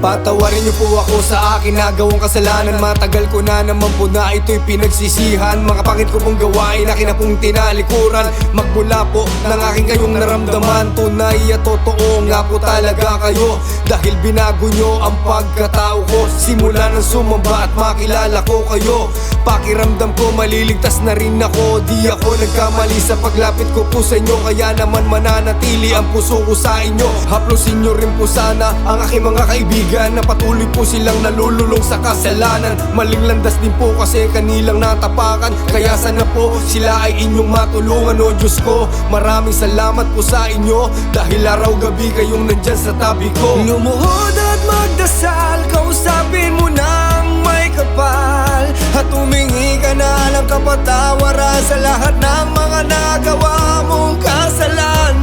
Patawarin niyo po ako sa akin nagawang kasalanan. Matagal ko na naman po na ito'y pinagsisihan. Mga pangit ko pong gawain, akin na pong tinalikuran. Magmula po ng aking kayong naramdaman. Tunay at totoo nga po talaga kayo, dahil binago nyo ang pagkatao ko. Simula nang sumamba at makilala ko kayo, pakiramdam ko maliligtas na rin ako. Di ako nagkamali sa paglapit ko po sa inyo, kaya naman mananatili ang puso ko sa inyo. Haplusin nyo rin po sana ang aking mga kaibigan na patuloy po silang nalululong sa kasalanan. Maling landas din po kasi kanilang natapakan, kaya sana po sila ay inyong matulungan. O Diyos ko, maraming salamat po sa inyo, dahil araw-gabi kayong nandyan sa tabi ko. Lumuhod at magdasal, kausapin mo ng may kapal, at humingi ka na ng kapatawaran sa lahat ng mga nagawa mong kasalanan.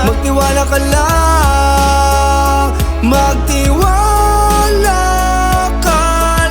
Magtiwala ka lang, magtiwala ka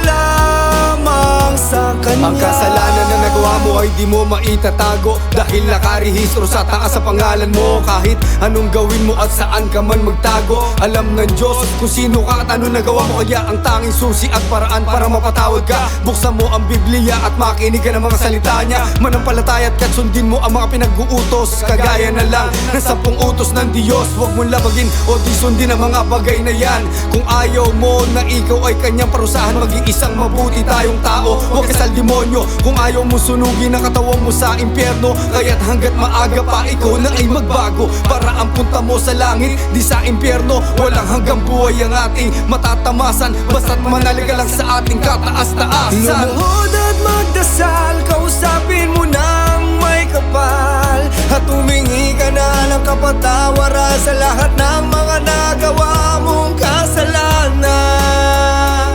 lamang sa Kanya. Ang kasalanan na nagawa mo ay di mo maitatago, dahil nakarehistro sa taas sa pangalan mo. Kahit anong gawin mo at saan ka man magtago, alam ng Diyos kung sino ka at ano nagawa mo. Kaya ang tanging susi at paraan para mapatawad ka, buksan mo ang Biblia at makinig ka ng mga salita niya. Manampalataya at sundin mo ang mga pinag-uutos, kagaya na lang ng 10 utos ng Diyos. Huwag mong labagin o di sundin ang mga bagay na yan. Kung ayaw mo na ikaw ay kanyang parusahan, maging isang mabuti tayong tao, huwag ka sa demonyo. Kung ayaw mo sunugin ang katawan mo sa impyerno, kaya't hanggat maaga pa ikaw na ay magbago, para ang punta mo sa langit di sa impyerno. Walang hanggang buhay ang ating matatamasan, basta't manalig ka lang sa ating kataas-taasan. Lumuhod at magdasal, kausapin mo ng may kapal, at humingi ka na ng kapatawaran sa lahat ng mga nagawa mong kasalanan.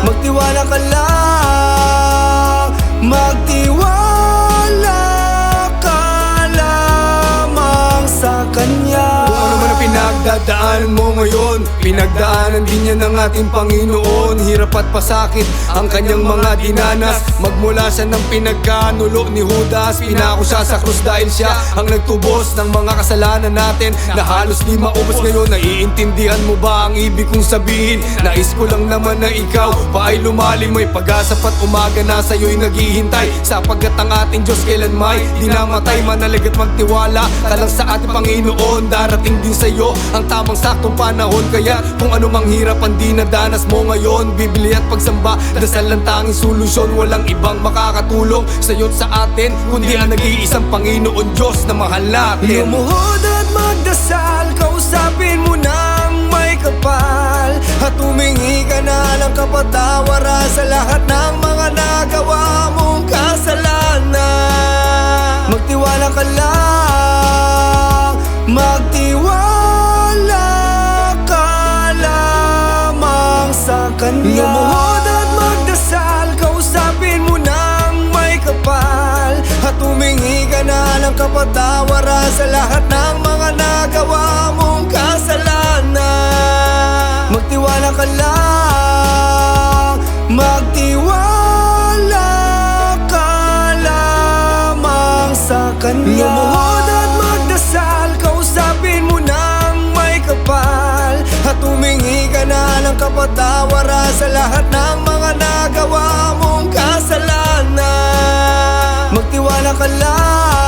Magtiwala ka lang, magtiwala ka lamang sa Kanya. Kung ano man ang pinagdadaanan mo ngayon, pinagdaanan din yan ng ating Panginoon. Hirap at pasakit ang kanyang mga dinanas. Magmula siya ng pinagkanulo ni Judas, pinako siya sa krus dahil siya ang nagtubos ng mga kasalanan natin na halos di maubos. Ngayon, naiintindihan mo ba ang ibig kong sabihin? Nais ko lang naman na ikaw pa ay lumalim. May pag-asa pa't umaga na sa'yo'y naghihintay, sapagkat ang ating Diyos kailan may di namatay. Manalig at magtiwala ka lang sa ating Panginoon, darating din sa'yo ang tamang saktong panahon. Kaya kung anumang hirap ang dinadanas mo ngayon, Biblia at pagsamba, dasal ang tanging solusyon. Walang ibang makakatulong sa'yo't sa atin, kundi ang nag-iisang Panginoon Diyos na mahal natin. Lumuhod at magdasal, kausapin mo ng may kapal, at humingi ka na ng kapatawaran sa lahat ng mga nagawa mong kasalanan. Magtiwala ka lang, magtiwala ka lamang sa Kanya. Lumuhod at magdasal, kausapin mo ng may kapal, at humingi ka na ng kapatawaran sa lahat ng mga nagawa mong kasalanan. Magtiwala ka lang, magtiwala ka lamang sa Kanya. Lumuhod at magdasal, kausapin mo ng may kapal, at humingi ka na ng kapatawaran sa lahat ng mga nagawa mong kasalanan. Magtiwala ka lang,